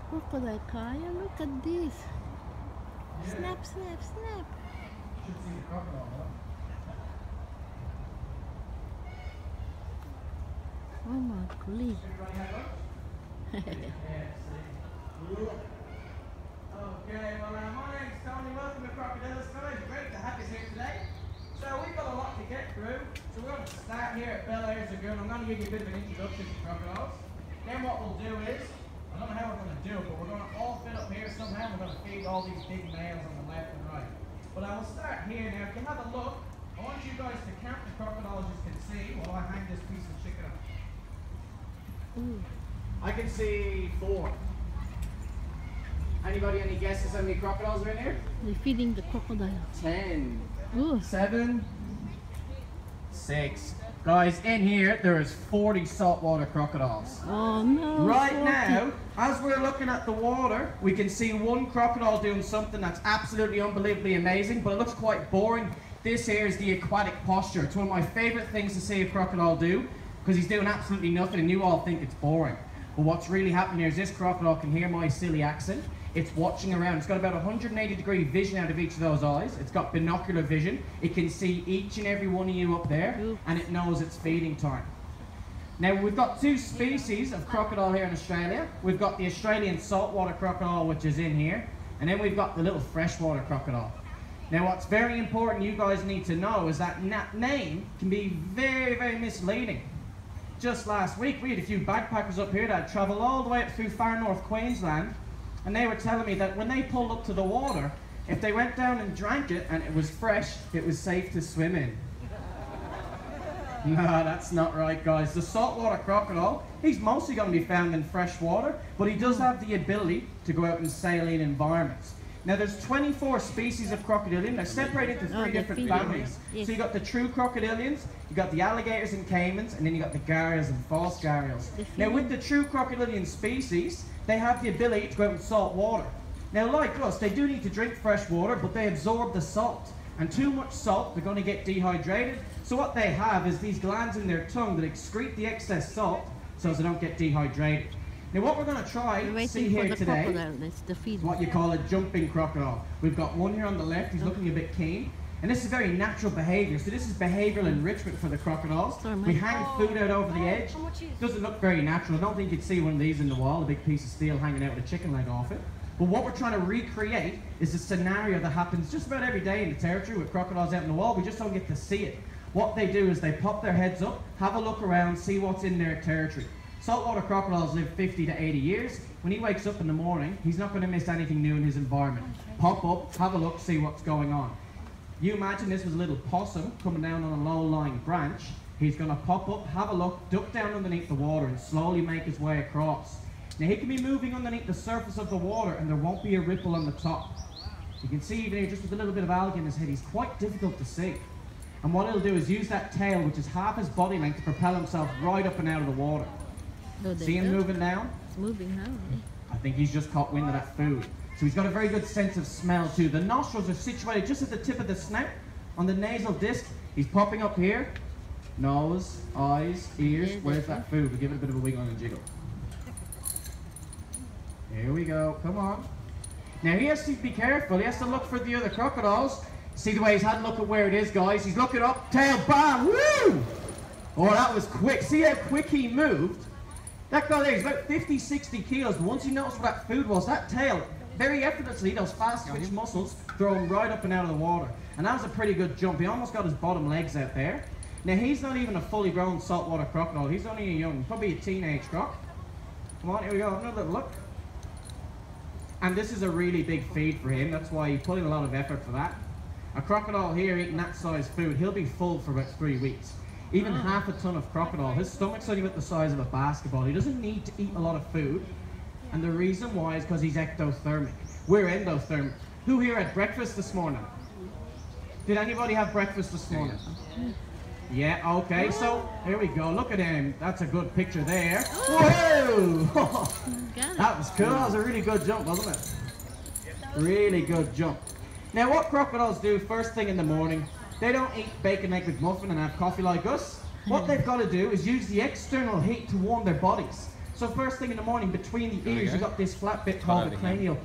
Crocodile, Kaya, look at this. Snap, snap, snap. Should see the crocodile, Oh my golly. Okay, well my name's Tony, welcome to Crocodiles, guys. Great to have you here today. So we've got a lot to get through. So we're going to start here at Bel Air's Lagoon. I'm going to give you a bit of an introduction to crocodiles. Then what we'll do is, I don't know how we're going to do it, but we're going to all fit up here somehow. We're going to feed all these big males on the left and right. But I will start here now. If you have a look, I want you guys to count the crocodiles you can see while I hang this piece of chicken up. Ooh. I can see 4. Anybody, any guesses how many crocodiles are in here? They're feeding the crocodile. 10. Ooh. 7. 6. Guys, in here there is 40 saltwater crocodiles. Oh no. Right 40. now, as we're looking at the water, we can see one crocodile doing something that's absolutely unbelievably amazing, but it looks quite boring. This here is the aquatic posture. It's one of my favorite things to see a crocodile do, because he's doing absolutely nothing and you all think it's boring. But what's really happening here is this crocodile can hear my silly accent. It's watching around. It's got about 180-degree vision out of each of those eyes. It's got binocular vision. It can see each and every one of you up there, and it knows it's feeding time. Now, we've got 2 species of crocodile here in Australia. We've got the Australian saltwater crocodile, which is in here, and then we've got the little freshwater crocodile. Now, what's very important you guys need to know is that name can be very, very misleading. Just last week, we had a few backpackers up here that travelled all the way up through far north Queensland, and they were telling me that when they pulled up to the water, if they went down and drank it and it was fresh, it was safe to swim in. No, that's not right, guys. The saltwater crocodile, he's mostly going to be found in fresh water, but he does have the ability to go out in saline environments. Now, there's 24 species of crocodilian. They're separated into 3 different families. Yes. So you got the true crocodilians, you got the alligators and caimans, and then you got the gharials and false gharials. Now, with the true crocodilian species, they have the ability to go out in salt water. Now, like us, they do need to drink fresh water, but they absorb the salt. And too much salt, they're going to get dehydrated. So what they have is these glands in their tongue that excrete the excess salt so as they don't get dehydrated. Now what we're going to try see here today is what you call a jumping crocodile. We've got one here on the left, he's looking a bit keen. And this is very natural behaviour, so this is behavioural enrichment for the crocodiles. We hang food out over the edge. Doesn't look very natural. I don't think you'd see one of these in the wall, a big piece of steel hanging out with a chicken leg off it. But what we're trying to recreate is a scenario that happens just about every day in the territory with crocodiles out in the wall. We just don't get to see it. What they do is they pop their heads up, have a look around, see what's in their territory. Saltwater crocodiles live 50 to 80 years. When he wakes up in the morning, he's not going to miss anything new in his environment. Pop up, have a look, see what's going on. You imagine this was a little possum coming down on a low-lying branch. He's going to pop up, have a look, duck down underneath the water and slowly make his way across. Now he can be moving underneath the surface of the water and there won't be a ripple on the top. You can see even here, just with a little bit of algae in his head, he's quite difficult to see. And what he'll do is use that tail, which is half his body length, to propel himself right up and out of the water. See him moving down? It's moving now. I think he's just caught wind of that food. So he's got a very good sense of smell too. The nostrils are situated just at the tip of the snout. On the nasal disc, he's popping up here. Nose, eyes, ears. Where's that food? We'll give it a bit of a wiggle and a jiggle. Here we go, come on. Now he has to be careful, he has to look for the other crocodiles. See the way he's had a look at where it is, guys. He's looking up, tail, bam, woo! Oh, that was quick. See how quick he moved? That guy there is about 50, 60 kilos, but once he noticed what that food was, that tail, very effortlessly, those fast twitch muscles, throw him right up and out of the water. And that was a pretty good jump. He almost got his bottom legs out there. Now he's not even a fully grown saltwater crocodile. He's only a young, probably a teenage croc. Come on, here we go, another little look. And this is a really big feed for him. That's why he put in a lot of effort for that. A crocodile here eating that size food, he'll be full for about 3 weeks. Even half a ton of crocodile. His stomach's only about the size of a basketball. He doesn't need to eat a lot of food. And the reason why is because he's ectothermic. We're endothermic. Who here had breakfast this morning? Did anybody have breakfast this morning? Yeah, okay, so here we go. Look at him. That's a good picture there. Whoa! That was cool. That was a really good jump, wasn't it? Really good jump. Now, what crocodiles do first thing in the morning, they don't eat bacon, egg, McMuffin and have coffee like us. What they've got to do is use the external heat to warm their bodies. So first thing in the morning, between the There we ears, you go. got this flat bit Cut called the over here. cranial.